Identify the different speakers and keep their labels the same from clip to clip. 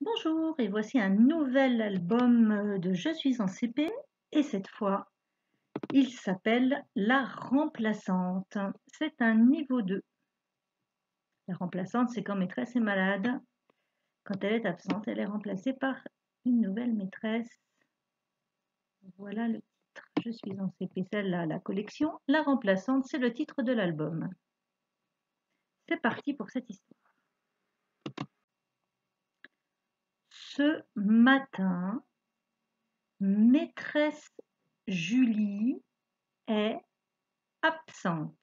Speaker 1: Bonjour, et voici un nouvel album de Je suis en CP, et cette fois, il s'appelle La Remplaçante. C'est un niveau 2. La remplaçante, c'est quand maîtresse est malade. Quand elle est absente, elle est remplacée par une nouvelle maîtresse. Voilà le titre. Je suis en CP, celle-là, la collection. La Remplaçante, c'est le titre de l'album. C'est parti pour cette histoire. Ce matin, maîtresse Julie est absente.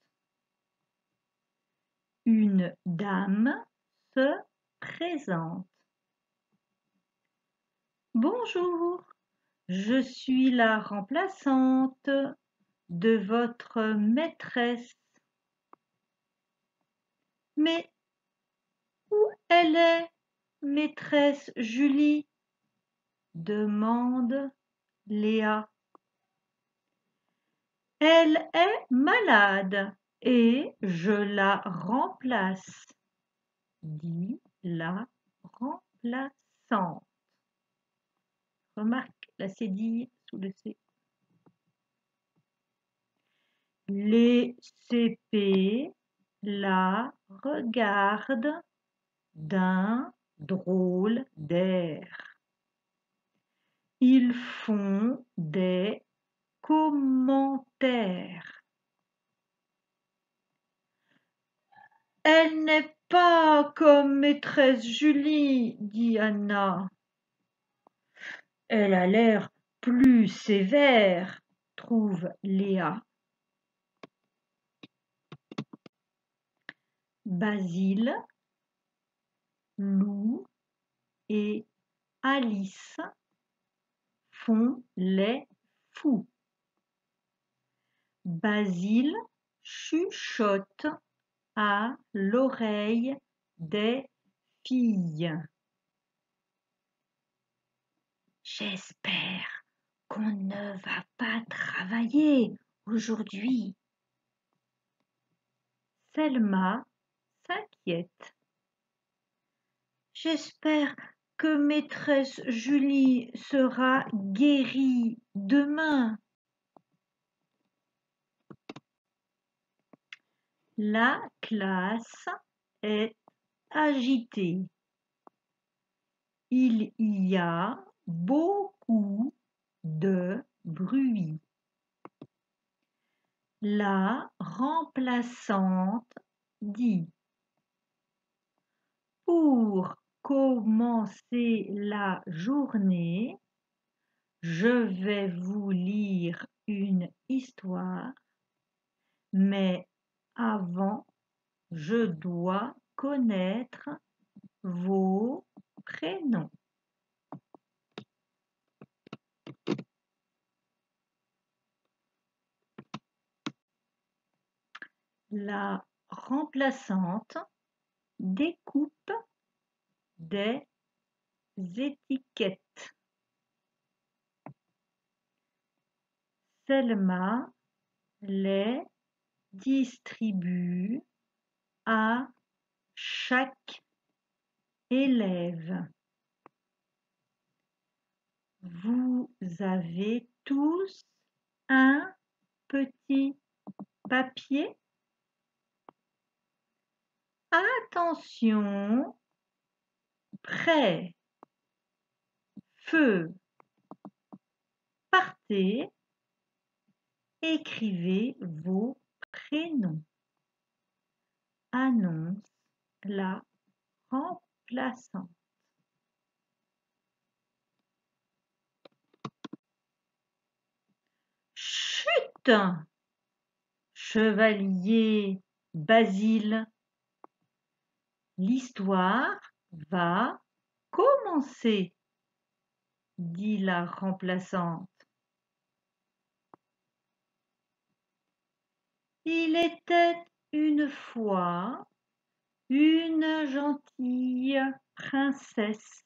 Speaker 1: Une dame se présente. Bonjour, je suis la remplaçante de votre maîtresse. Mais où elle est, maîtresse Julie? Demande Léa. Elle est malade et je la remplace, dit la remplaçante. Remarque la cédille sous le C. Les CP la regardent d'un drôle d'air. Ils font des commentaires. Elle n'est pas comme maîtresse Julie, dit Anna. Elle a l'air plus sévère, trouve Léa. Basile, Lou et Alice font les fous. Basile chuchote à l'oreille des filles. J'espère qu'on ne va pas travailler aujourd'hui. Selma s'inquiète. J'espère que maîtresse Julie sera guérie demain. La classe est agitée. Il y a beaucoup de bruit. La remplaçante dit: pour commencer la journée, je vais vous lire une histoire, mais avant, je dois connaître vos prénoms. La remplaçante découpe des étiquettes. Selma les distribue à chaque élève. Vous avez tous un petit papier? Attention, prêt, feu, partez, écrivez vos prénoms. Annonce la remplaçante. Chut! Chevalier Basile, l'histoire va commencer, dit la remplaçante. Il était une fois une gentille princesse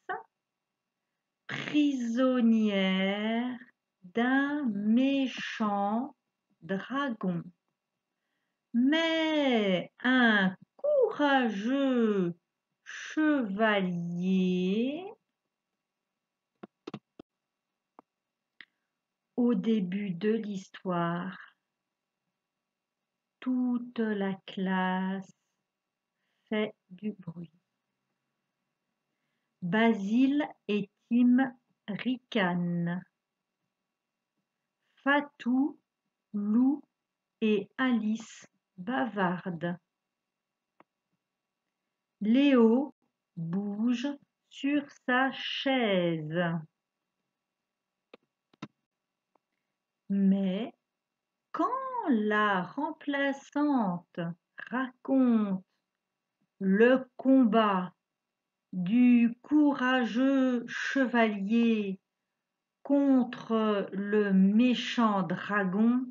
Speaker 1: prisonnière d'un méchant dragon. Mais un courageux chevalier Au début de l'histoire, toute la classe fait du bruit. Basile et Tim ricanent. Fatou, Lou et Alice bavardent. Léo bouge sur sa chaise. Mais quand la remplaçante raconte le combat du courageux chevalier contre le méchant dragon,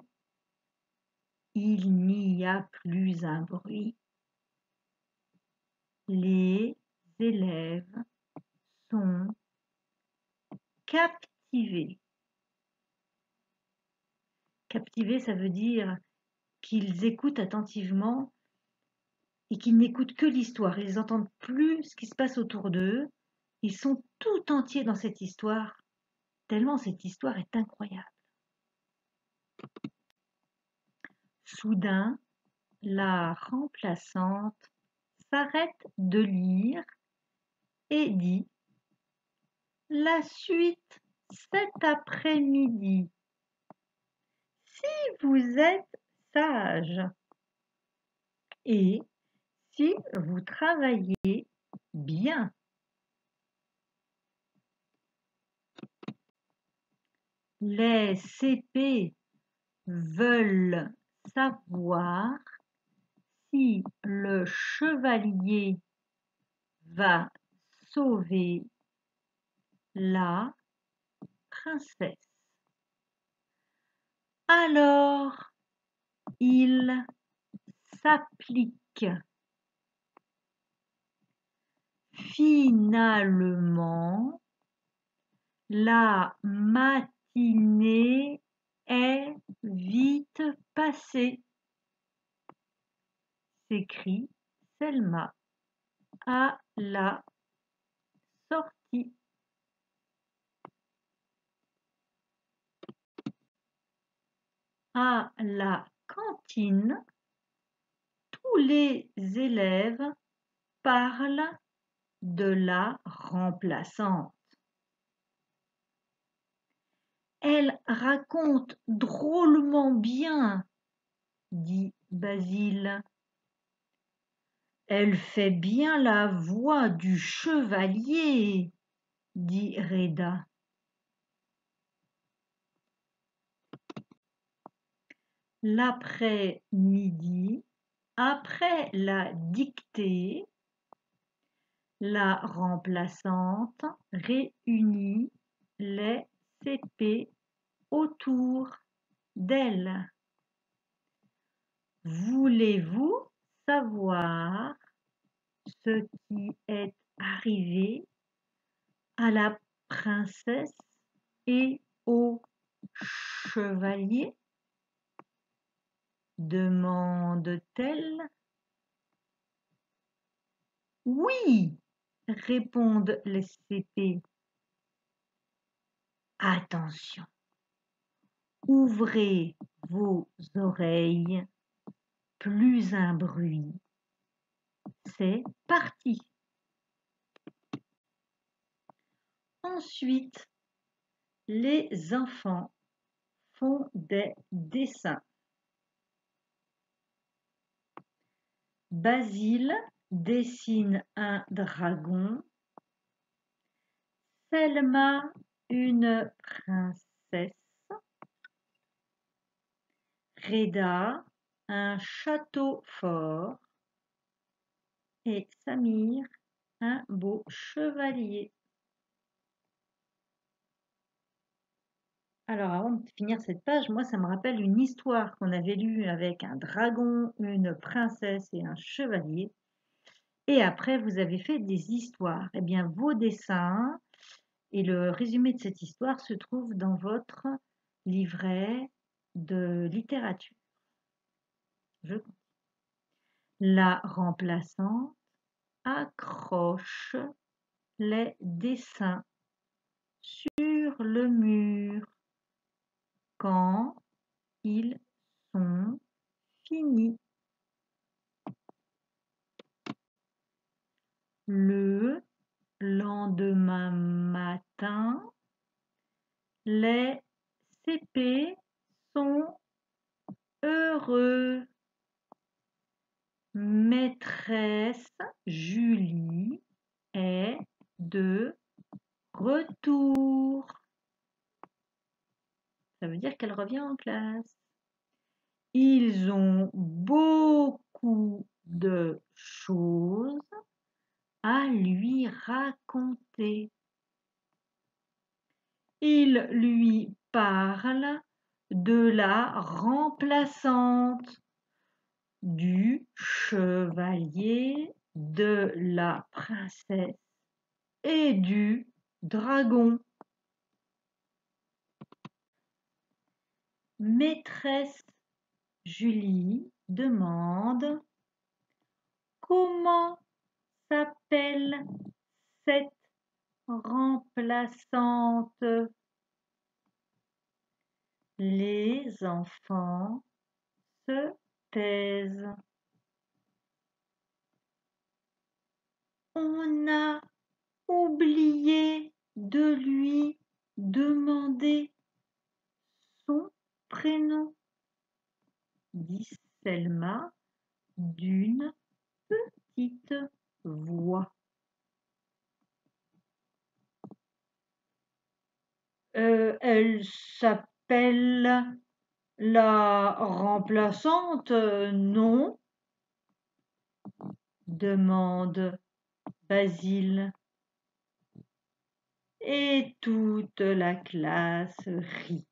Speaker 1: il n'y a plus un bruit. Les élèves sont captivés. Captivés, ça veut dire qu'ils écoutent attentivement et qu'ils n'écoutent que l'histoire. Ils n'entendent plus ce qui se passe autour d'eux. Ils sont tout entiers dans cette histoire, tellement cette histoire est incroyable. Soudain, la remplaçante s'arrête de lire et dit « La suite cet après-midi, si vous êtes sage et si vous travaillez bien. » Les CP veulent savoir si le chevalier va sauver la princesse. Alors, il s'applique. Finalement, la matinée est vite passée, s'écrie Selma à la sortie. À la cantine, tous les élèves parlent de la remplaçante. Elle raconte drôlement bien, dit Basile. Elle fait bien la voix du chevalier, dit Reda. L'après-midi, après la dictée, la remplaçante réunit les CP autour d'elle. Voulez-vous savoir ce qui est arrivé à la princesse et au chevalier? Demande-t-elle. Oui, répondent les CP. Attention, ouvrez vos oreilles, plus un bruit. C'est parti. Ensuite, les enfants font des dessins. Basile dessine un dragon, Selma une princesse, Reda un château fort et Samir un beau chevalier. Alors avant de finir cette page, moi ça me rappelle une histoire qu'on avait lue avec un dragon, une princesse et un chevalier. Et après, vous avez fait des histoires. Eh bien, vos dessins et le résumé de cette histoire se trouvent dans votre livret de littérature. La remplaçante accroche les dessins sur le mur. quand ils sont finis. Le lendemain matin, les CP sont heureux. Maîtresse Julie est de retour. Ça veut dire qu'elle revient en classe. Ils ont beaucoup de choses à lui raconter. Il lui parle de la remplaçante, du chevalier, de la princesse et du dragon. Maîtresse Julie demande: comment s'appelle cette remplaçante? Les enfants se taisent. On a oublié de lui demander son prénom, dit Selma d'une petite voix. Elle s'appelle la remplaçante, non? Demande Basile. Et toute la classe rit.